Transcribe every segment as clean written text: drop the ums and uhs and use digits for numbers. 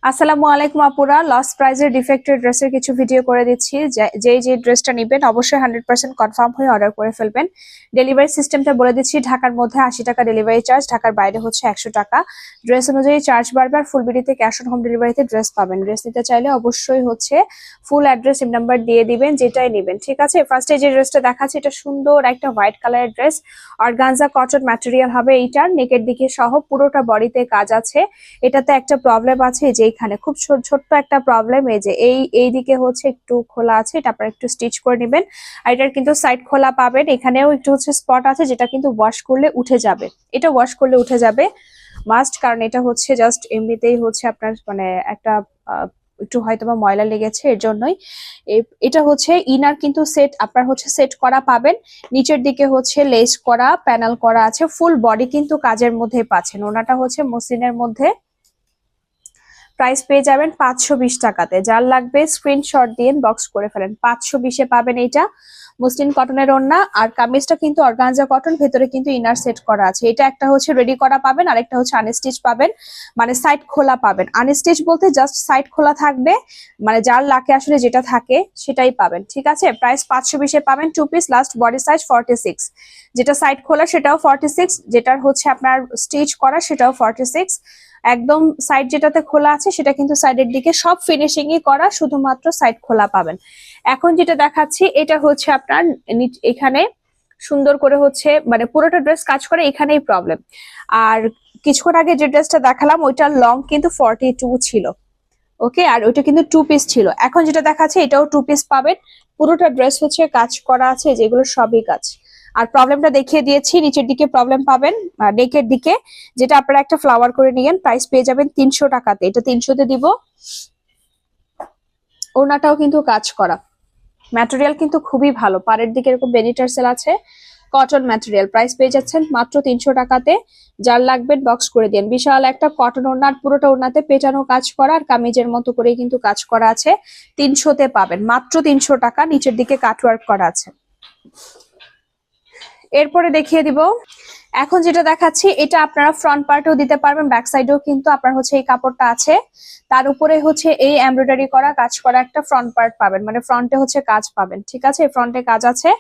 আসসালামু আলাইকুম আপুরা, লস প্রাইজের ডিফেক্টেড ড্রেসের কিছু ভিডিও করে দিচ্ছি। যে ড্রেসটা নেবেন অবশ্যই 100% কনফার্ম হয়ে অর্ডার করে ফেলবেন। ডেলিভারি সিস্টেমটা বলে দিচ্ছি, ঢাকার মধ্যে 80 টাকা ডেলিভারি চার্জ, ঢাকার বাইরে হচ্ছে 100 টাকা। ড্রেস অনুযায়ী চার্জ বাড়বে। আর ফুল বিডিতে ক্যাশ অন হোম ডেলিভারিতে ড্রেস পাবেন। ড্রেস নিতে চাইলে অবশ্যই হচ্ছে ফুল অ্যাড্রেস সিম নাম্বার দিয়ে দিবেন, যেটাই নেবেন। ঠিক আছে, ফার্স্টে যে ড্রেসটা দেখাচ্ছি এটা সুন্দর একটা হোয়াইট কালারের ড্রেস, অর্গানজা কটন ম্যাটেরিয়াল হবে। এইটার নেকের দিকে সহ পুরোটা বডিতে কাজ আছে। এটাতে একটা প্রবলেম আছে যে এখানে খুব ছোট্ট একটা প্রবলেম, এই যে এই দিকে হচ্ছে একটু খোলা আছে, এটা আপনারা একটু স্টিচ করে নেবেন। আর এটার কিন্তু সাইড খোলা পাবেন। এখানেও একটু হচ্ছে স্পট আছে যেটা কিন্তু ওয়াশ করলে উঠে যাবে। এটা ওয়াশ করলে উঠে যাবে মাস্ট, কারণ এটা হচ্ছে জাস্ট এমনিতেই হচ্ছে আপনার মানে একটা একটু হয়তোবা ময়লা লেগেছে, এর জন্যই। এটা হচ্ছে ইনার কিন্তু সেট আপনার হচ্ছে সেট করা পাবেন। নিচের দিকে হচ্ছে লেস করা প্যানেল করা আছে। ফুল বডি কিন্তু কাজের মধ্যে পাচ্ছেন। ওনাটা হচ্ছে মসলিনের মধ্যে। প্রাইস পেয়ে যাবেন 520 টাকাতে। যার লাগবে স্ক্রিনশট দিয়ে বক্স করে ফেলেন। 520-এ পাবেন এইটা। মসলিন কটনের ওড়না, আর কামিজটা কিন্তু অর্গানজা কটন, ভেতরে কিন্তু ইনার সেট করা আছে। এটা একটা হচ্ছে রেডি করা পাবেন, আর একটা হচ্ছে আনস্টিচ পাবেন, মানে সাইড খোলা পাবেন। আনস্টিচ বলতে জাস্ট সাইড খোলা থাকবে, মানে যার লাকে আসলে যেটা থাকে সেটাই পাবেন। ঠিক আছে, প্রাইস 520-এ পাবেন। 2 পিস, লাস্ট বডি সাইজ 46। যেটা সাইড খোলা সেটাও 46, যেটার হচ্ছে আপনার স্টিচ করা সেটাও 46। একদম সাইড যেটাতে খোলা আছে সেটা কিন্তু সাইডের দিকে সব ফিনিশিংই করা, শুধুমাত্র সাইড খোলা পাবেন। এখন যেটা দেখাচ্ছি এটা হচ্ছে আপনার এখানে সুন্দর করে হচ্ছে মানে পুরোটা ড্রেস কাজ করে, এখানেই প্রবলেম। আর কিছুক্ষণ আগে যে ড্রেসটা দেখালাম ওইটার লং কিন্তু 42 ছিল। ওকে, আর ওইটা কিন্তু 2 পিস ছিল। এখন যেটা দেখাচ্ছে এটাও 2 পিস পাবেন। পুরোটা ড্রেস হচ্ছে কাজ করা আছে, যেগুলো সবই কাজ। আর প্রবলেমটা দেখিয়ে দিয়েছি, নিচের দিকে প্রবলেম পাবেন নেকের দিকে, যেটা আপনারা একটা ফ্লাওয়ার করে নিয়েন। প্রাইস পেয়ে যাবেন 300 টাকাতে। এটা 300-তে দিব। ওড়নাটাও কিন্তু কাজ করা, ম্যাটেরিয়াল কিন্তু খুবই ভালো। পাড়ের দিকে এরকম বেনিটার্সেল আছে, কটন ম্যাটেরিয়াল। প্রাইস পেয়ে যাচ্ছেন মাত্র 300 টাকাতে। যার লাগবে বক্স করে দিন। বিশাল একটা কটন ওড়না, পুরোটা ওড়নাতে পেটানো কাজ করা, আর কামিজের মতো করে কিন্তু কাজ করা আছে। 300-তে পাবেন, মাত্র 300 টাকা। নিচের দিকে কাটওয়ার্ক করা আছে। এরপরে দেখিয়ে দিব, এখন যেটা দেখাচ্ছি এটা আপনারা ফ্রন্ট পার্টেও দিতে পারবেন, ব্যাক সাইডেও কিন্তু আপনার হচ্ছে এই কাপড়টা আছে। তার উপরে হচ্ছে এই এমব্রয়ডারি করা কাজ করা একটা ফ্রন্ট পার্ট পাবেন, মানে ফ্রন্টে হচ্ছে কাজ পাবেন। ঠিক আছে, ফ্রন্টে কাজ আছে।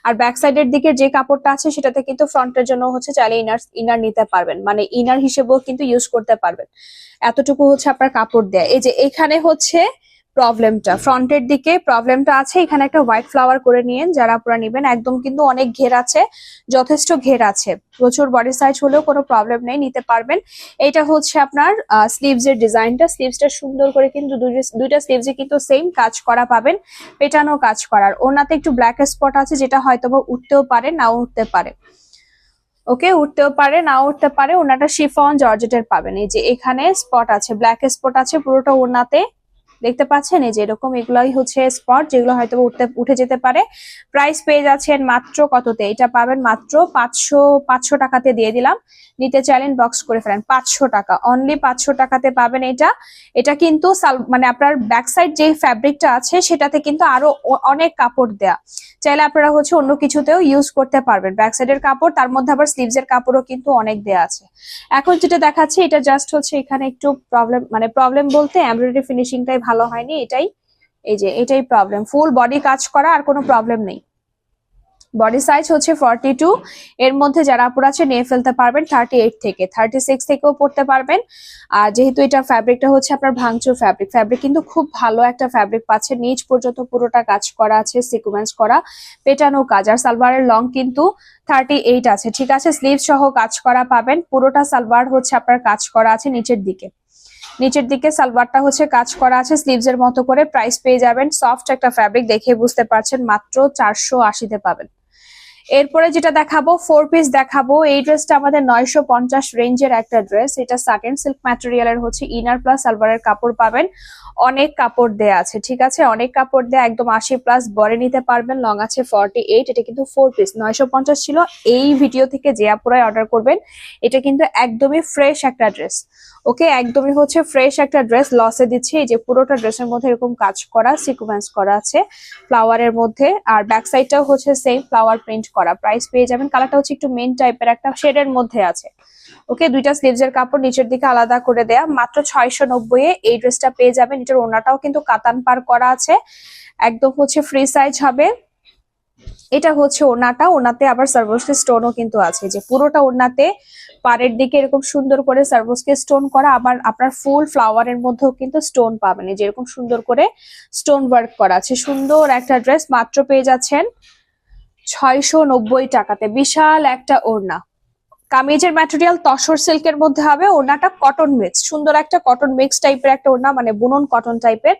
আর ব্যাক সাইডের দিকে যে কাপড়টা আছে সেটাতে কিন্তু ফ্রন্টের জন্য হচ্ছে চাইলে ইনার নিতে পারবেন, মানে ইনার হিসেবেও কিন্তু ইউজ করতে পারবেন। এতটুকু হচ্ছে আপনার কাপড় দেয়া। এই যে এখানে হচ্ছে প্রবলেমটা, ফ্রন্টের দিকে প্রবলেমটা আছে। এখানে একটা হোয়াইট ফ্লাওয়ার করে নিয়েন যারা আপনারা নেবেন। একদম কিন্তু অনেক ঘের আছে, যথেষ্ট ঘের আছে। প্রচুর বডি সাইজ হলেও কোনো প্রবলেম নেই, নিতে পারবেন। এটা হচ্ছে আপনার স্লিভস এর ডিজাইনটা। স্লিভসটা সুন্দর করে কিন্তু দুইটা স্লিভসে কিন্তু সেম কাজ করা পাবেন, পেটানো কাজ করার। ওনাতে একটু ব্ল্যাক স্পট আছে, যেটা হয়তো উঠতেও পারে নাও উঠতে পারে। ওকে, উঠতেও পারে নাও উঠতে পারে। ওনাটা শিফন জর্জেটের পাবেন। এই যে এখানে স্পট আছে, ব্ল্যাক স্পট আছে পুরোটা ওনাতে, দেখতে পাচ্ছেন? এই যে এরকম, এগুলাই হচ্ছে স্পট যেগুলো হয়তো উঠে যেতে পারে। প্রাইস পেয়ে যাচ্ছেন মাত্র কততে? এটা পাবেন মাত্র 500 টাকাতে দিয়ে দিলাম। নিতে চাইলেন বক্স করে ফেলেন। 500 টাকা, অনলি 500 টাকাতে পাবেন এটা। এটা কিন্তু মানে আপনার ব্যাক সাইড যে ফ্যাব্রিকটা আছে সেটাতে কিন্তু আরো অনেক কাপড় দেয়া। চাইলে আপনারা হচ্ছে অন্য কিছুতেও ইউজ করতে পারবেন। ব্যাক সাইডের কাপড়, তার মধ্যে আবার স্লিভস এর কাপড়ও কিন্তু অনেক দেয়া আছে। এখন যেটা দেখাচ্ছি এটা জাস্ট হচ্ছে এখানে একটু প্রবলেম, মানে প্রবলেম বলতে এমব্রয়ডারি ফিনিশিংটাই ভালো হয়নি, এটাই। এই যে এটাই প্রবলেম। ফুল বডি কাজ করা, আর কোনো প্রবলেম নেই। বডি সাইজ হচ্ছে 42। এর মধ্যে যারা আপুরা আছে নিয়ে ফেলতে পারবেন 38 থেকে, 36 থেকেও পড়তে পারবেন। আর যেহেতু এটা ফ্যাব্রিকটা হচ্ছে আপনার ভাঙচুর ফ্যাব্রিক কিন্তু খুব ভালো একটা ফ্যাব্রিক পাচ্ছে। নিচ পর্যন্ত পুরোটা কাজ করা আছে, সিকোয়েন্স করা, পেটানো কাজ। আর সালোয়ারের লং কিন্তু 38 আছে। ঠিক আছে, স্লিভ সহ কাজ করা পাবেন। পুরোটা সালোয়ার হচ্ছে আপনার কাজ করা আছে নিচের দিকে সালোয়ারটা হচ্ছে কাজ করা আছে স্লিভস এর মতো করে। প্রাইস পেয়ে যাবেন, সফট একটা ফ্যাব্রিক দেখে বুঝতে পারছেন, মাত্র 480-তে পাবেন। এরপরে যেটা দেখাবো 4 পিস দেখাবো। এই ড্রেসটা আমাদের 950 রেঞ্জের একটা ড্রেস। এটা সাটেন সিল্ক ম্যাটেরিয়ালের হচ্ছে ইনার প্লাস সালোয়ারের কাপড় পাবেন। অনেক কাপড় দেয়া আছে, ঠিক আছে, অনেক কাপড় দেয়া, একদম 80+ বডি নিতে পারবেন। লং আছে 48। এটা কিন্তু 4 পিস, 950 ছিল। এই ভিডিও থেকে যে আপুরাই অর্ডার করবেন, এটা কিন্তু একদমই ফ্রেশ একটা ড্রেস। ওকে, একদমই হচ্ছে ফ্রেশ একটা ড্রেস। লসে দিচ্ছি। এই যে পুরোটা ড্রেসের মধ্যে এরকম কাজ করা, সিকোয়েন্স করা আছে ফ্লাওয়ারের মধ্যে। আর ব্যাক সাইডটাও হচ্ছে সেম ফ্লাওয়ার প্রিন্ট করা। প্রাইস পেয়ে যাবেন, কালারটা হচ্ছে একটু মেন টাইপের একটা শেডের মধ্যে আছে। ওকে, দুইটা স্লিভসের কাপড় নিচের দিকে আলাদা করে দেয়া, মাত্র 690 এ এই ড্রেসটা পেয়ে যাবেন। এটার ওড়নাটাও কিন্তু কাতান পার করা আছে, একদম হচ্ছে ফ্রি সাইজ হবে। এটা হচ্ছে ওড়নাটা, ওড়নাতে আবার সার্ভোসকি স্টোনও কিন্তু আছে, যে পুরোটা ওড়নাতে পাড়ের দিকে এরকম সুন্দর করে সার্ভোসকি স্টোন করা, আবার আপনার ফুল ফ্লাওয়ারের মধ্যেও কিন্তু স্টোন পাবেন, এই যে এরকম সুন্দর করে স্টোন ওয়ার্ক করা আছে। সুন্দর একটা ড্রেস, মাত্র পেয়ে যাচ্ছেন 690 টাকাতে। বিশাল একটা ওড়না, কামিজের ম্যাটেরিয়াল তসর সিল্কের মধ্যে হবে, ওড়নাটা কটন মিক্স, সুন্দর একটা কটন মিক্স টাইপের একটা ওড়না, মানে বুনন কটন টাইপের।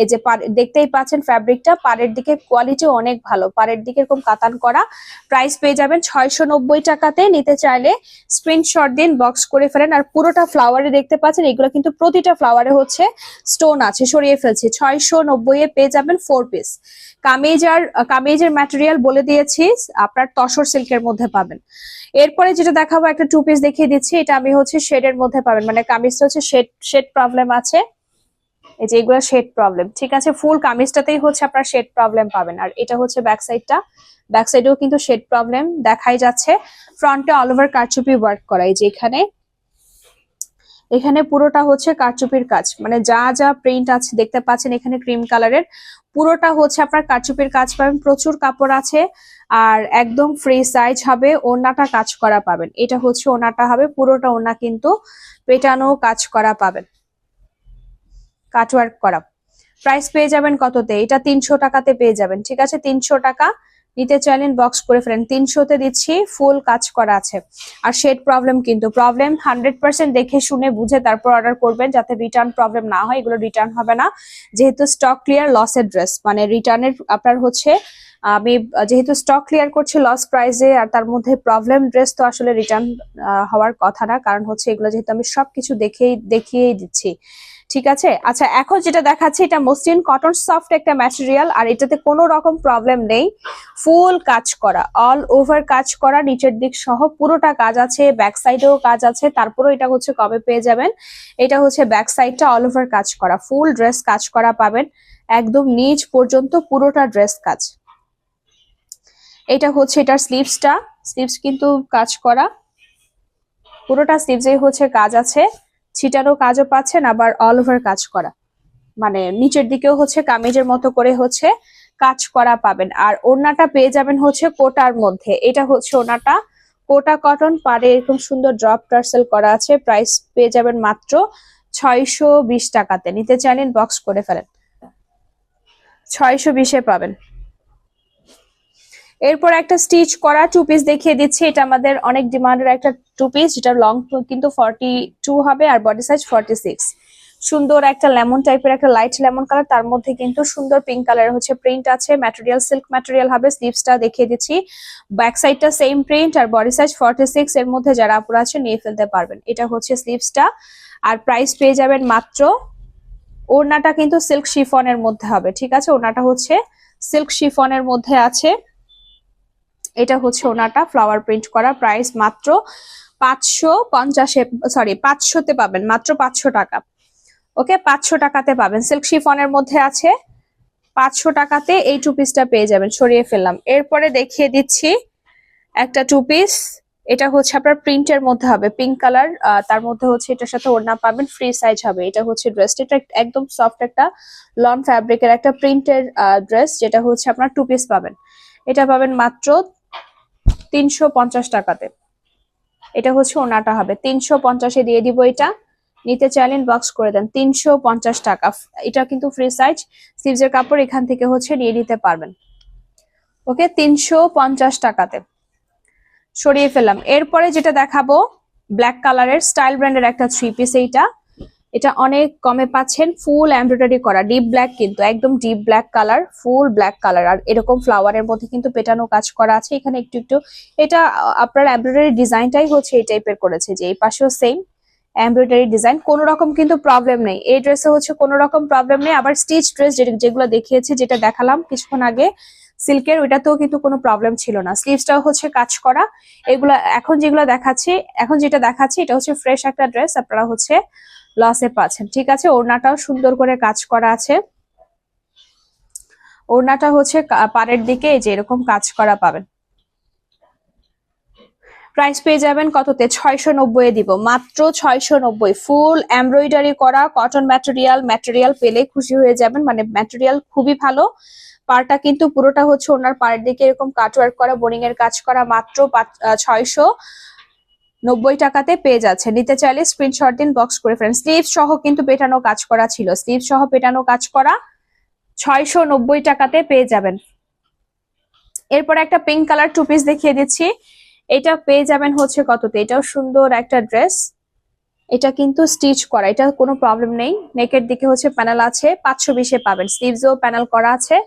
এই যে দেখতেই পাচ্ছেন ফ্যাব্রিকটা, পাড়ের দিকে কোয়ালিটি অনেক ভালো, পাড়ের দিকে এরকম কাতান করা। প্রাইস পেয়ে যাবেন 690 টাকাতে। নিতে চাইলে স্ক্রিনশট দিন, বক্স করে ফেলেন। আর পুরোটা ফ্লাওয়ারে দেখতে পাচ্ছেন, এগুলো কিন্তু প্রতিটা ফ্লাওয়ারে হচ্ছে স্টোন আছে, সরিয়ে ফেলছি। 690 এ পেয়ে যাবেন 4 পিস। কামিজের ম্যাটেরিয়াল বলে দিয়েছি, আপনার তসর সিল্কের মধ্যে পাবেন। এরপরে যেটা দেখাবো, একটা 2 পিস দেখিয়ে দিচ্ছি, এটা আমি হচ্ছে শেডের মধ্যে পাবেন, মানে কামিজটা হচ্ছে শেড প্রবলেম আছে, এই যে এগুলো শেড প্রবলেম, ঠিক আছে। ফুল কামিজটাতেই হচ্ছে আপনার শেড প্রবলেম পাবেন। আর এটা হচ্ছে ব্যাক সাইডটা, ব্যাক সাইডেও কিন্তু শেড প্রবলেম দেখাই যাচ্ছে। ফ্রন্টে অল ওভার কারচুপি ওয়ার্ক করা, এই যে এখানে পুরোটা হচ্ছে কারচুপির কাজ, মানে যা যা প্রিন্ট আছে দেখতে পাচ্ছেন এখানে ক্রিম কালারের, পুরোটা হচ্ছে আপনার কারচুপির কাজ পাবেন। প্রচুর কাপড় আছে, আর একদম ফ্রি সাইজ হবে। ওড়নাটা কাজ করা পাবেন, এটা হচ্ছে ওড়নাটা হবে, পুরোটা ওড়না কিন্তু পেটানো কাজ করা পাবেন, কাটওয়ার্ক করা। প্রাইস পেয়ে যাবেন কততে? এটা 300 টাকাতে পেয়ে যাবেন, ঠিক আছে। 300 টাকা। নিতে চাইলেন বক্স করে ফেলেন, 300-তে দিচ্ছি, ফুল কাজ করা আছে। আর শেড প্রবলেম কিন্তু 100% দেখে শুনে বুঝে তারপর অর্ডার করবেন, যাতে রিটার্ন প্রবলেম না হয়। এগুলো রিটার্ন হবে না, যেহেতু স্টক ক্লিয়ার লসের ড্রেস, মানে রিটার্নের আপনার হচ্ছে আমি যেহেতু স্টক ক্লিয়ার করছি লস প্রাইসে, আর তার মধ্যে প্রবলেম ড্রেস, তো আসলে রিটার্ন হওয়ার কথা না, কারণ হচ্ছে এগুলো যেহেতু আমি সবকিছু দেখিয়েই দিচ্ছি, ঠিক আছে। আচ্ছা, এখন যেটা দেখাচ্ছি এটা মসলিন কটন সফট একটা ম্যাটেরিয়াল, আর এটাতে কোনো রকম প্রবলেম নেই, ফুল কাজ করা, অল ওভার কাজ করা, নিচের দিক সহ পুরোটা কাজ আছে, ব্যাক সাইডেও কাজ আছে। তারপরেও এটা হচ্ছে কবে পেয়ে যাবেন, এটা হচ্ছে ব্যাক সাইডটা অল ওভার কাজ করা, ফুল ড্রেস কাজ করা পাবেন, একদম নিচ পর্যন্ত পুরোটা ড্রেস কাজ। এটা হচ্ছে এটার স্লিভসটা, স্লিভস কিন্তু কাজ করা, পুরোটা স্লিভসেই হচ্ছে কাজ আছে, ছিটানো কাজও পাচ্ছেন, আবার অল ওভার কাজ করা, মানে নিচের দিকেও হচ্ছে কামিজের মতো করে হচ্ছে কাজ করা পাবেন। আর ওড়নাটা পেয়ে যাবেন হচ্ছে কোটার মধ্যে, এটা হচ্ছে ওড়নাটা কোটা কটন, পাড়ে এরকম সুন্দর ড্রপ টার্সেল করা আছে। প্রাইস পেয়ে যাবেন মাত্র 620 টাকাতে। নিতে চাইলেন বক্স করে ফেলেন, 620-এ পাবেন। এরপর একটা স্টিচ করা 2 পিস দেখিয়ে দিচ্ছি, এটা আমাদের অনেক ডিমান্ডের একটা 2 পিস, যেটা লং কিন্তু 42 হবে আর বডি সাইজ 46। সুন্দর একটা লেমন টাইপের, একটা লাইট লেমন কালার, তার মধ্যে কিন্তু সুন্দর পিঙ্ক কালার হচ্ছে প্রিন্ট আছে, ম্যাটেরিয়াল সিল্ক ম্যাটেরিয়াল হবে। স্লিভসটা দেখিয়ে দিচ্ছি, ব্যাক সাইডটা সেম প্রিন্ট, আর বডি সাইজ 46। এর মধ্যে যারা আপুরা আছে নিয়ে ফেলতে পারবেন। এটা হচ্ছে স্লিভসটা, আর প্রাইস পেয়ে যাবেন মাত্র, ওড়নাটা কিন্তু সিল্ক শিফনের মধ্যে হবে, ঠিক আছে। ওড়নাটা হচ্ছে সিল্ক শিফনের মধ্যে আছে, এটা হচ্ছে ওনাটা ফ্লাওয়ার প্রিন্ট করা। প্রাইস মাত্র 550, সরি 500-তে পাবেন, মাত্র 500 টাকা। ওকে, 500 টাকাতে পাবেন, সিল্ক শিফনের মধ্যে আছে, 500 টাকাতে এই 2 পিসটা পেয়ে যাবেন। সরিয়ে ফেললাম। এরপরে দেখিয়ে দিচ্ছি একটা 2 পিস, এটা হচ্ছে আপনার প্রিন্টের মধ্যে হবে, পিঙ্ক কালার, তার মধ্যে হচ্ছে এটার সাথে ওড়না পাবেন, ফ্রি সাইজ হবে। এটা হচ্ছে ড্রেসটা, এটা একদম সফট একটা লন ফ্যাব্রিকের একটা প্রিন্টের ড্রেস, যেটা হচ্ছে আপনার 2 পিস পাবেন। এটা পাবেন মাত্র 350 টাকাতে। এটা হচ্ছে ওনাটা হবে 350-এ দিয়ে দিব। এটা নিতে চাইলেন বক্স করে দেন, 350 টাকা। এটা কিন্তু ফ্রি সাইজ, স্লিভসের কাপড় এখান থেকে হচ্ছে নিয়ে নিতে পারবেন। ওকে, 350 টাকাতে। সরিয়ে ফেললাম। এরপরে যেটা দেখাবো, ব্ল্যাক কালারের স্টাইল ব্র্যান্ডের একটা 3 পিস। এটা অনেক কমে পাচ্ছেন, ফুল এমব্রয়ডারি করা, ডিপ ব্ল্যাক, কিন্তু একদম deep black colour, full black colour, আর এরকম ফ্লাওয়ারের মধ্যে কিন্তু পেটানো কাজ করা আছে। এখানে একটু একটু এটা আপনার এমব্রয়ডারি ডিজাইনটাই হচ্ছে এই টাইপের করেছে, যে এই পাশেও সেম এমব্রয়ডারি ডিজাইন, কোনো রকম কিন্তু প্রবলেম নেই এই ড্রেসে, হচ্ছে কোনো রকম প্রবলেম নেই। আবার স্টিচ ড্রেস যেগুলো দেখিয়েছে, যেটা দেখালাম কিছুক্ষণ আগে সিল্কের, ওইটাতেও কিন্তু কোনো প্রবলেম ছিল না। স্লিভসটাও হচ্ছে কাজ করা। এগুলা এখন যেটা দেখাচ্ছি এটা হচ্ছে ফ্রেশ একটা ড্রেস, আপনারা হচ্ছে লসে পাচ্ছেন, ঠিক আছে। ওড়নাটাও সুন্দর করে কাজ করা আছে, ওড়নাটা হচ্ছে পাড়ের দিকে এই যে এরকম কাজ করা পাবেন। প্রাইস পেয়ে যাবেন কততে? 690 দিব, মাত্র 690। ফুল এমব্রয়ডারি করা কটন ম্যাটেরিয়াল পেলে খুশি হয়ে যাবেন, মানে ম্যাটেরিয়াল খুবই ভালো। পাড়টা কিন্তু পুরোটা হচ্ছে ওনার পাড়ের দিকে এরকম কাটওয়ার্ক করা, বোরিং এর কাজ করা, মাত্র 690 টাকাতে পেয়ে যাচ্ছে। নিতে চাইলে স্ক্রিনশট দিন, বক্স করে ফেলেন। স্লিভ সহ কিন্তু পেটানো কাজ করা ছিল, স্লিভ সহ পেটানো কাজ করা 690 টাকাতে পেয়ে যাবেন। এরপর একটা পিঙ্ক কালার টু পিস দেখিয়ে দিচ্ছি, এটা পেয়ে যাবেন হচ্ছে কততে? এটাও সুন্দর একটা ড্রেস, এটা কিন্তু স্টিচ করা, এটা কোনো প্রবলেম নেই। নেকের দিকে হচ্ছে প্যানেল আছে, 520-এ পাবেন। স্লিভসও প্যানেল করা আছে,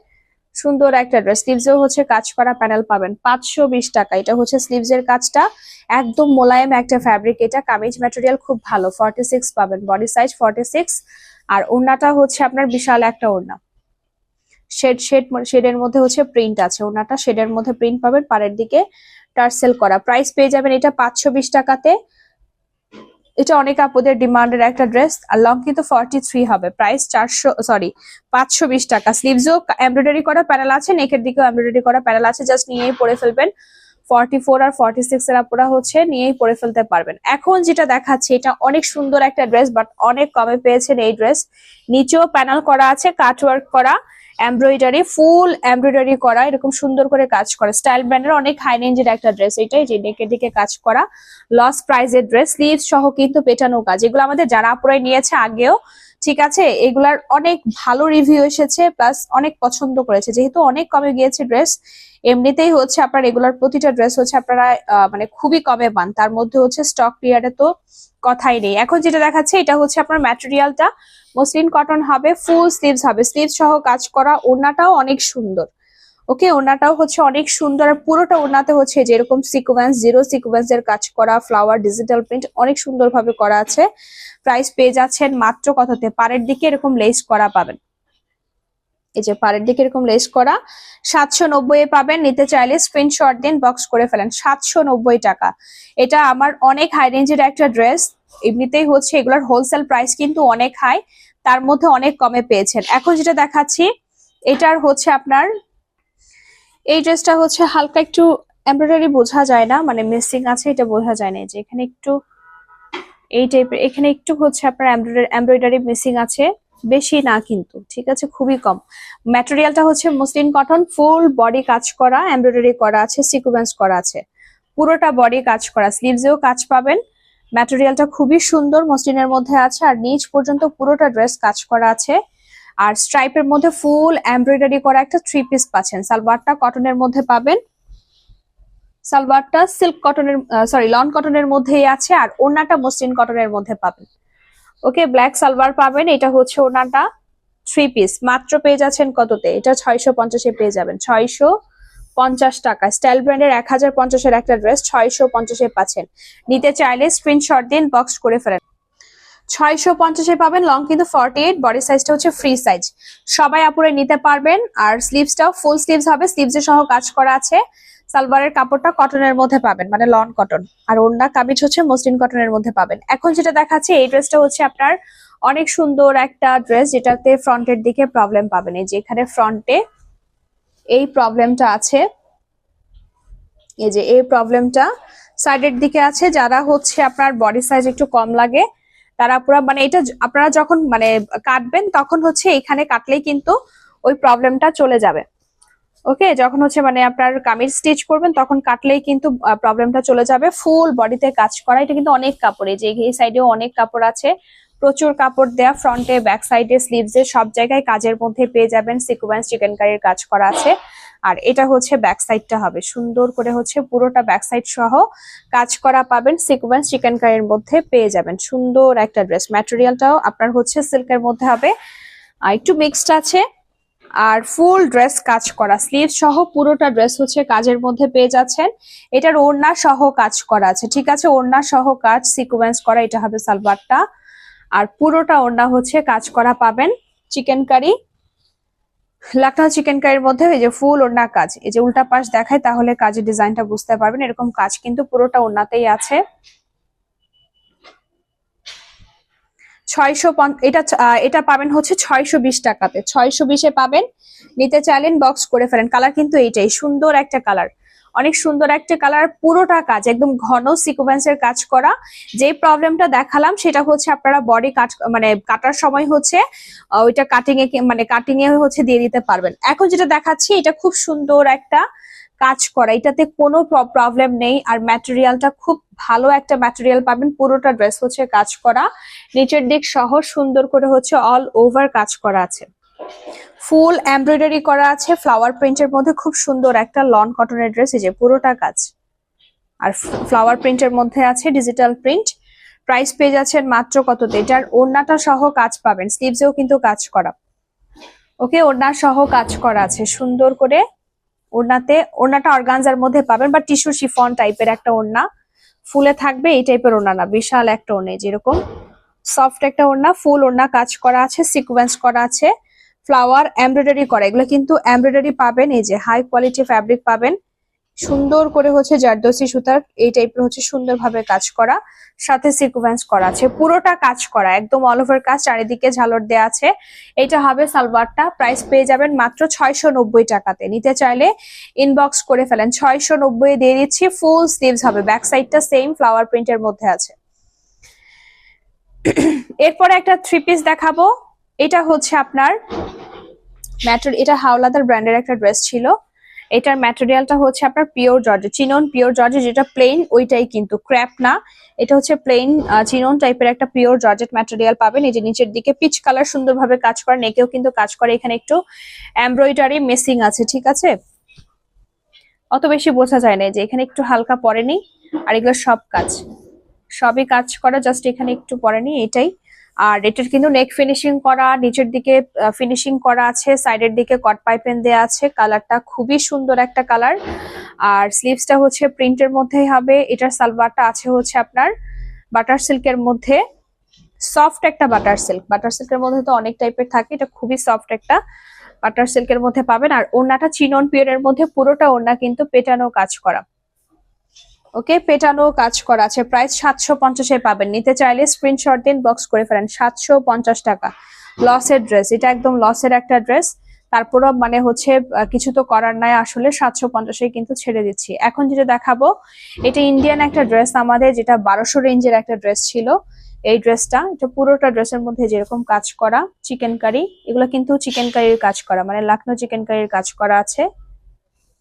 সুন্দর একটা ড্রেস। স্লিভসও হচ্ছে কাজ করা প্যানেল পাবেন 520 টাকা। এটা হচ্ছে স্লিভস এর কাজটা, একদম মোলায়েম একটা ফ্যাব্রিক, এটা কামিজ ম্যাটেরিয়াল খুব ভালো। 46 পাবেন, বডি সাইজ 46। আর ওড়নাটা হচ্ছে আপনার বিশাল একটা ওড়না, শেডের মধ্যে হচ্ছে প্রিন্ট আছে, ওড়নাটা শেডের মধ্যে প্রিন্ট পাবেন, পাড়ের দিকে টার্সেল করা। প্রাইস পেয়ে যাবেন এটা 520 টাকাতে। এটা অনেক আপুদের ডিমান্ডের একটা ড্রেস, আর লং কিন্তু 43 হবে। প্রাইস 520 টাকা। স্লিভসও এমব্রয়ডারি করা প্যানেল আছে, নেকের দিকেও এমব্রয়ডারি করা প্যানেল আছে, জাস্ট নিয়েই পরে ফেলবেন। 44 আর 46 এর আপুরা হচ্ছে নিয়েই পরে ফেলতে পারবেন। এখন যেটা দেখাচ্ছি এটা অনেক সুন্দর একটা ড্রেস, বাট অনেক কমে পেয়েছেন এই ড্রেস। নিচেও প্যানেল করা আছে, কাটওয়ার্ক করা, এমব্রয়ডারি, ফুল এমব্রয়ডারি করা, এরকম সুন্দর করে কাজ করা। স্টাইল ব্র্যান্ডের অনেক হাই রেঞ্জের একটা ড্রেস, এটাই যে নেকের দিকে কাজ করা, লস প্রাইজের ড্রেস, স্লিভ সহ কিন্তু পেটানো কাজ। এগুলো আমাদের যারা আপুরাই নিয়েছে আগেও, ঠিক আছে, এগুলার অনেক ভালো রিভিউ এসেছে, প্লাস অনেক পছন্দ করেছে। যেহেতু অনেক কমে গিয়েছে ড্রেস, এমনিতেই হচ্ছে আপনার রেগুলার প্রতিটা ড্রেস হচ্ছে আপনারা মানে খুবই কমে পান, তার মধ্যে হচ্ছে স্টক ক্লিয়ারে তো কথাই নেই। এখন যেটা দেখাচ্ছে এটা হচ্ছে আপনার ম্যাটেরিয়ালটা মসলিন কটন হবে, ফুল স্লিভস হবে, স্লিভস সহ কাজ করা, ওড়নাটাও অনেক সুন্দর। ওকে, ওড়নাটাও হচ্ছে অনেক সুন্দর, আর পুরোটা ওড়নাতে হচ্ছে যেরকম সিকোয়েন্স, জিরো সিকোয়েন্সের কাজ করা, ফ্লাওয়ার, ডিজিটাল প্রিন্ট অনেক সুন্দরভাবে করা আছে। প্রাইস পেয়ে যাচ্ছেন মাত্র কততে? পাড়ের দিকে এরকম লেস করা পাবেন, এই যে পাড়ের দিকে এরকম লেস করা 790 পাবেন। নিতে চাইলে স্ক্রিনশট দিন, বক্স করে ফেলেন। 790 টাকা। এটা আমার অনেক হাই রেঞ্জের একটা ড্রেস, এমনিতেই হচ্ছে এগুলোর হোলসেল প্রাইস কিন্তু অনেক হাই, তার মধ্যে অনেক কমে পেয়েছেন। এখন যেটা দেখাচ্ছি এটার হচ্ছে আপনার এই ড্রেসটা হচ্ছে হালকা একটু এমব্রয়ডারি বোঝা যায় না, মানে মিসিং আছে, এটা বোঝা যায় না, যে এখানে একটু এই টাইপের, এখানে একটু হচ্ছে আপনার এমব্রয়ডারি মিসিং আছে, বেশি না কিন্তু, ঠিক আছে, খুবই কম। ম্যাটেরিয়ালটা হচ্ছে মসলিন কটন, ফুল বডি কাজ করা, এমব্রয়ডারি করা আছে, সিকোয়েন্স করা আছে, পুরোটা বডি কাজ করা। স্লিভসেও কাজ পাবেন। ম্যাটেরিয়ালটা খুবই সুন্দর, মসলিনের মধ্যে আছে, আর নিচ পর্যন্ত পুরোটা ড্রেস কাজ করা আছে। আর স্ট্রাইপের মধ্যে ফুল এমব্রয়ডারি করা একটা 3 পিস পাচ্ছেন। সালোয়ারটা কটনের মধ্যে পাবেন, সালোয়ারটা সিল্ক কটনের লন কটনের মধ্যেই আছে, আর ওড়নাটা মসলিন কটনের মধ্যে পাবেন। ওকে, ব্ল্যাক সালোয়ার পাবেন, এটা হচ্ছে ওড়নাটা 3 পিস। মাত্র পেয়ে যাচ্ছেন কততে? এটা 650-এ পেয়ে যাবেন, 650 টাকা। স্টাইল ব্র্যান্ডের 1050-এর একটা ড্রেস 650-এ পাচ্ছেন। নিতে চাইলে স্ক্রিনশট দিন, বক্স করে ফেলেন। 650-এ পাবেন, লং কিন্তু 48, বডি সাইজটা হচ্ছে ফ্রি সাইজ, সবাই আপুরে নিতে পারবেন। আর স্লিভসটাও ফুল স্লিভস হবে, স্লিভসের সহ কাজ করা আছে। সালোয়ারের কাপড়টা কটনের মধ্যে পাবেন, মানে লন কটন, আর ওড়না কামিজ হচ্ছে মসলিন কটনের মধ্যে পাবেন। এখন যেটা দেখাচ্ছে এই ড্রেসটা হচ্ছে আপনার অনেক সুন্দর একটা ড্রেস, যেটাতে ফ্রন্টের দিকে প্রবলেম পাবেন, এই যে এখানে ফ্রন্টে এই প্রবলেমটা আছে, এই যে এই প্রবলেমটা সাইডের দিকে আছে। যারা হচ্ছে আপনার বডি সাইজ একটু কম লাগে তারা পুরো, মানে এটা আপনারা যখন মানে কাটবেন তখন হচ্ছে এখানে কাটলেই কিন্তু ওই প্রবলেমটা চলে যাবে। ওকে, যখন হচ্ছে মানে আপনার কামিজ স্টিচ করবেন তখন কাটলেই কিন্তু প্রবলেমটা চলে যাবে। ফুল বডিতে কাজ করা, এটা কিন্তু অনেক কাপড়ে, যে এই সাইডেও অনেক কাপড় আছে, প্রচুর কাপড় দেয়া, ফ্রন্টে, ব্যাক সাইডে, স্লিভসে সব জায়গায় কাজের মধ্যে পেয়ে যাবেন। সিকোয়েন্স চিকেনকারির কাজ করা আছে। আর এটা হচ্ছে ব্যাক সাইডটা হবে, সুন্দর করে হচ্ছে পুরোটা ব্যাক সাইড সহ কাজ করা পাবেন, সিকোয়েন্স চিকেনকারির মধ্যে পেয়ে যাবেন। সুন্দর একটা ড্রেস, ম্যাটেরিয়ালটাও আপনার হচ্ছে সিল্কের মধ্যে হবে, আর একটু মিক্সড আছে। আর ফুল ড্রেস কাজ করা, স্লিভ সহ পুরোটা ড্রেস হচ্ছে কাজের মধ্যে পেয়ে যাচ্ছেন। এটার ওড়না সহ কাজ করা আছে, ঠিক আছে, ওড়না সহ কাজ, সিকোয়েন্স করা, এটা হবে সালোয়ারটা। আর পুরোটা ওড়না হচ্ছে কাজ করা পাবেন। চিকেন কারি, লাকনা চিকেন কারির মধ্যে এই যে ফুল ওড়না কাজ, এই যে উল্টা পাশ দেখায় তাহলে কাজের ডিজাইনটা বুঝতে পারবেন। এরকম কাজ কিন্তু পুরোটা ওড়নাতেই আছে। এটা পাবেন হচ্ছে 620 টাকাতে, 620-এ পাবেন। নিতে চাইলেন বক্স করে ফেলেন। কালার কিন্তু এইটাই সুন্দর একটা কালার, অনেক সুন্দর একটা কালার, পুরোটা কাজ একদম ঘন সিকোয়েন্সের কাজ করা। যে প্রবলেমটা দেখালাম সেটা হচ্ছে আপনারা বডি কাট মানে কাটার সময় হচ্ছে ওইটা কাটিং এ হচ্ছে দিয়ে দিতে পারবেন। এখন যেটা দেখাচ্ছি এটা খুব সুন্দর একটা কাজ করা, এটাতে কোনো প্রবলেম নেই। আর ম্যাটেরিয়ালটা খুব ভালো একটা ম্যাটেরিয়াল পাবেন, পুরোটা ড্রেস হচ্ছে কাজ করা, নিচের দিক সহ সুন্দর করে হচ্ছে অল ওভার কাজ করা আছে, ফুল এমব্রয়ডারি করা আছে ফ্লাওয়ার প্রিন্টের মধ্যে। খুব সুন্দর একটা লন কটনের ড্রেস, এই যে পুরোটা কাজ আর ফ্লাওয়ার প্রিন্টের মধ্যে আছে ডিজিটাল প্রিন্ট। প্রাইস পেয়ে যাচ্ছেন মাত্র কততে, এটার ওড়নাটা সহ কাজ পাবেন, স্লিভসেও কিন্তু কাজ করা। ওকে, ওড়না সহ কাজ করা আছে সুন্দর করে। ওড়নাটা অর্গানজার মধ্যে পাবেন বা টিস্যু শিফন টাইপের একটা ওড়না, ফুলে থাকবে এই টাইপের ওড়না না, বিশাল একটা ওড়না যেরকম সফট একটা ওড়না, ফুল ওড়না কাজ করা আছে, সিকোয়েন্স করা আছে, ফ্লাওয়ার এমব্রয়ডারি করা। এগুলো কিন্তু এমব্রয়ডারি পাবেন, এই যে হাই কোয়ালিটি ফ্যাব্রিক পাবেন, সুন্দর করে হচ্ছে জারদোসি সুতার এই টাইপের হচ্ছে সুন্দরভাবে কাজ করা, সাথে সিকোয়েন্স করা আছে, পুরোটা কাজ করা একদম অল ওভার কাজ, চারিদিকে ঝালর দেওয়া আছে। এটা হবে সালোয়ারটা, প্রাইস পেয়ে যাবেন মাত্র 690 টাকাতে। নিতে চাইলে ইনবক্স করে ফেলেন, 690 দিয়ে দিচ্ছি। ফুল স্লিভস হবে, ব্যাক সাইডটা সেম ফ্লাওয়ার প্রিন্টের মধ্যে আছে। এরপরে একটা থ্রি পিস দেখাবো, এটা হচ্ছে আপনার এটা হাওলাদার ব্র্যান্ডের একটা ড্রেস ছিল। এটার ম্যাটেরিয়ালটা হচ্ছে আপনার pure georgette, chinon pure georgette, যেটা প্লেন ওইটাই কিন্তু ক্র্যাপ না, এটা হচ্ছে প্লেন চিনন টাইপের একটা পিওর জর্জেট ম্যাটেরিয়াল পাবেন। এই যে নিচের দিকে পিচ কালার সুন্দরভাবে কাজ করে, নেকেও কিন্তু কাজ করে, এখানে একটু এমব্রয়ডারি মেসিং আছে, ঠিক আছে, অত বেশি বোঝা যায় না যে এখানে একটু হালকা পড়েনি, আর এগুলো সবই কাজ করা, জাস্ট এখানে একটু পড়েনি এটাই। আর এটার কিন্তু নেক ফিনিশিং করা, নিচের দিকে ফিনিশিং করা আছে, সাইডের দিকে কট পাইপেন দেওয়া আছে, কালারটা খুবই সুন্দর একটা কালার। আর স্লিভসটা হচ্ছে প্রিন্টের মধ্যেই হবে। এটার সালোয়ারটা আছে হচ্ছে আপনার বাটার সিল্কের মধ্যে, সফট একটা বাটার সিল্কের মধ্যে তো অনেক টাইপের থাকে, এটা খুবই সফট একটা বাটার সিল্কের মধ্যে পাবেন। আর ওড়নাটা চিনন পিওরের মধ্যে, পুরোটা ওড়না কিন্তু পেটানো কাজ করা, ওকে, পেটানো কাজ করা আছে। প্রাইস 750-এ পাবেন, নিতে চাইলে স্ক্রিনশট দিন, বক্স করে ফেলেন। 750 টাকা লসের ড্রেস, এটা একদম লসের একটা ড্রেস, তারপরও মানে হচ্ছে কিছু তো করার নাই আসলে, 750-এ কিন্তু ছেড়ে দিচ্ছি। এখন যেটা দেখাবো এটা ইন্ডিয়ান একটা ড্রেস আমাদের, যেটা 1200 রেঞ্জের একটা ড্রেস ছিল। এই ড্রেসটা, এটা পুরোটা ড্রেসের মধ্যে যেরকম কাজ করা চিকেন কারি, এগুলো কিন্তু চিকেন কারির কাজ করা, মানে লখনৌ চিকেন কারির কাজ করা আছে।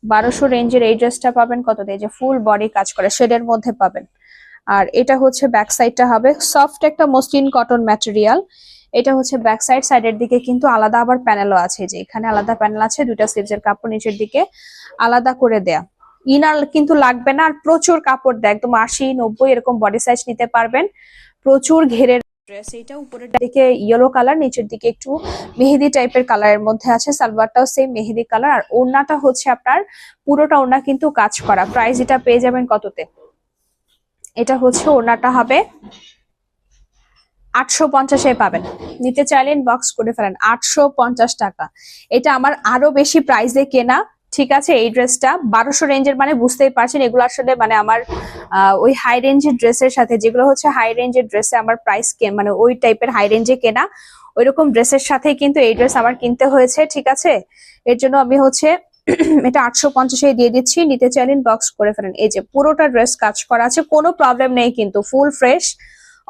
1200 রেঞ্জের এই ড্রেসটা পাবেন কততে, যে ফুল বডি কাজ করে শেডের মধ্যে পাবেন। আর এটা হচ্ছে ব্যাক সাইডটা হবে সফট একটা মসলিন কটন ম্যাটেরিয়াল, এটা হচ্ছে ব্যাক সাইড, সাইডের দিকে কিন্তু আলাদা আবার প্যানেলও আছে, যে এখানে আলাদা প্যানেল আছে, দুইটা স্লিভসের কাপড় নিচের দিকে আলাদা করে দেয়া, ইনার কিন্তু লাগবে না। আর প্রচুর কাপড় দেয়, একদম 80-90 এরকম বডি সাইজ নিতে পারবেন, প্রচুর ঘেরের ড্রেস। এটা উপরের দিকে ইয়েলো কালার, নিচের দিকে একটু মেহেদি টাইপের কালারের মধ্যে আছে, সালোয়ারটাও সেম মেহেদি কালার। আর ওড়নাটা হচ্ছে আপনার পুরোটা ওড়না কিন্তু কাজ করা। প্রাইস এটা পেয়ে যাবেন কততে, এটা হচ্ছে ওড়নাটা হবে 850-এ পাবেন, নিতে চাইলেন বক্স করে ফেলেন। 850 টাকা, এটা আমার আরো বেশি প্রাইসে কেনা, ঠিক আছে। এই ড্রেসটা 1200 রেঞ্জের, মানে বুঝতেই পারছেন এগুলো আসলে মানে আমার ওই হাই রেঞ্জের ড্রেসের সাথে, যেগুলো হচ্ছে হাই রেঞ্জের ড্রেসে আমার প্রাইস মানে ওই টাইপের হাই রেঞ্জে কেনা, ওইরকম ড্রেসের সাথে কিন্তু এই ড্রেস আমার কিনতে হয়েছে, ঠিক আছে। এর জন্য আমি হচ্ছে এটা 850-এ দিয়ে দিচ্ছি, নিতে চাইলেন বক্স করে ফেলেন। এই যে পুরোটা ড্রেস কাজ করা আছে, কোনো প্রবলেম নেই কিন্তু, ফুল ফ্রেশ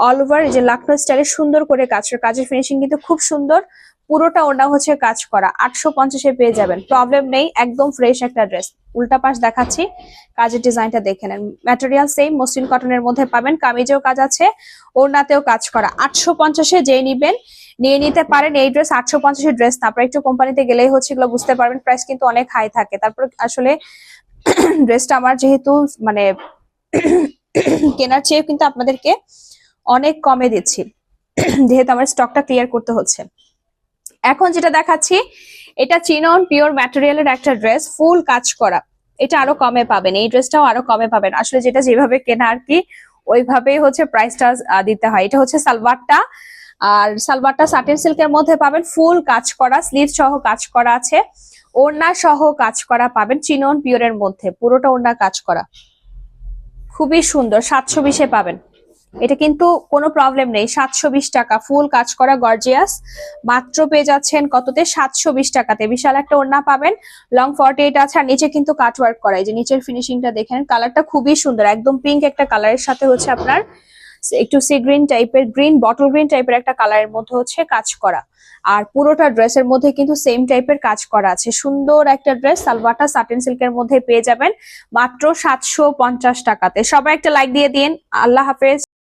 অল ওভার, যে লখনৌ স্টাইলে সুন্দর করে কাজের ফিনিশিং কিন্তু খুব সুন্দর, পুরোটা ওড়না হচ্ছে কাজ করা। 850-এ পেয়ে যাবেন, প্রবলেম নেই, একদম ফ্রেশ একটা ড্রেস। উল্টা পাশ দেখাচ্ছি, কাজের ডিজাইনটা দেখে নেন, ম্যাটেরিয়াল সেম মসলিন কটনের মধ্যে পাবেন, কামিজেও কাজ আছে, ওড়নাতেও কাজ করা। 850-এ যেই নিবেন নিয়ে নিতে পারেন। এই ড্রেস 850-এর ড্রেস না, আপনারা একটু কোম্পানিতে গেলেই হচ্ছে এগুলো বুঝতে পারবেন, প্রাইস কিন্তু অনেক হাই থাকে। তারপর আসলে ড্রেসটা আমার যেহেতু মানে কেনার চেয়ে কিন্তু আপনাদেরকে অনেক কমে দিচ্ছি, যেহেতু আমার স্টকটা ক্লিয়ার করতে হচ্ছে। এখন যেটা দেখাচ্ছি এটা চিনন পিওর ম্যাটেরিয়ালের একটা ড্রেস, ফুল কাজ করা, এটা আরো কমে পাবেন, এই ড্রেসটাও আরো কমে পাবেন। আসলে যেটা যেভাবে কেনা আর কি ওইভাবেই হচ্ছে প্রাইসটা দিতে হয়। এটা হচ্ছে সালোয়ারটা, আর সালোয়ারটা সাটিন সিল্কের মধ্যে পাবেন, ফুল কাজ করা, স্লিভ সহ কাজ করা আছে, ওড়না সহ কাজ করা পাবেন চিনন পিওরের মধ্যে, পুরোটা ওড়না কাজ করা, খুবই সুন্দর। 720-এ পাবেন, এটা কিন্তু কোনো প্রবলেম নেই, 720 টাকা ফুল কাজ করা গর্জিয়াস, মাত্র পেয়ে যাচ্ছেন কততে, 720 টাকাতে। বিশাল একটা ওড়না পাবেন, লং 48 আছে, আর নিচে কিন্তু কাট ওয়ার্ক করা। এই যে নিচের ফিনিশিংটা দেখেন, কালারটা খুবই সুন্দর, একদম পিঙ্ক একটা কালারের সাথে হচ্ছে আপনার একটু সি গ্রিন টাইপের, গ্রিন বটল গ্রিন টাইপের একটা কালারের মধ্যে হচ্ছে কাজ করা। আর পুরোটা ড্রেসের মধ্যে কিন্তু সেম টাইপের কাজ করা আছে। সুন্দর একটা ড্রেস, সালভাটা সাটিন সিল্কের মধ্যে পেয়ে যাবেন মাত্র 750 টাকাতে। সবাই একটা লাইক দিয়ে দিন। আল্লাহ হাফেজ।